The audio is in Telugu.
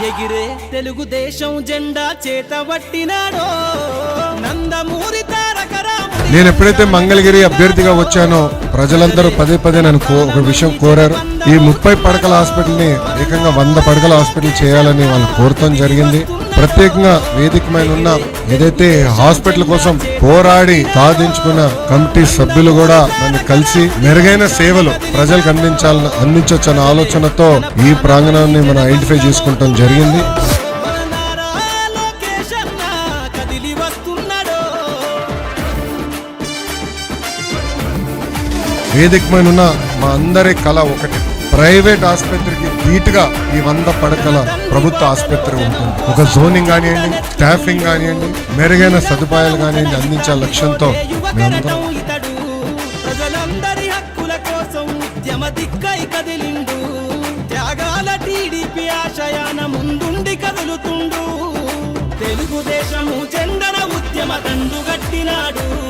ఎగిరే తెలుగుదేశం జెండా చేతబట్టినాడో నందమూరి తారక రాముడి. నేను ఎప్పుడైతే మంగళగిరి అభ్యర్థిగా వచ్చానో ప్రజలందరూ పదే పదే నన్ను ఒక విషయం కోరారు. ఈ 30 పడకల హాస్పిటల్ని ఏకంగా 100 పడకల హాస్పిటల్ చేయాలని వాళ్ళు కోరటం జరిగింది. ప్రత్యేకంగా వేదికమైన ఉన్న ఏదైతే హాస్పిటల్ కోసం పోరాడి సాధించుకున్న కమిటీ సభ్యులు కూడా నన్ను కలిసి మెరుగైన సేవలు ప్రజలకు అందించొచ్చన్న ఆలోచనతో ఈ ప్రాంగణాన్ని మనం ఐడెంటిఫై చేసుకుంటాం జరిగింది. వేదికమైన ఉన్న మా అందరి కళ ఒకటి, ప్రైవేట్ ఆసుపత్రికి ధీటుగా ఈ 100 పడకల ప్రభుత్వ ఆసుపత్రి ఉంటుంది. ఒక జోనింగ్ కానివ్వండి, స్టాఫింగ్ కానివ్వండి, మెరుగైన సదుపాయాలు కానివ్వండి అందించే లక్ష్యంతో మేమందరం ప్రజలందరి హక్కుల కోసం ఉద్యమ దిక్కై కదిలిండు. త్యాగాల టీడీపీ ఆశయాన ముందుండి కదులుతుండు. తెలుగుదేశము చెందన ఉద్యమ దండు గట్టినాడు.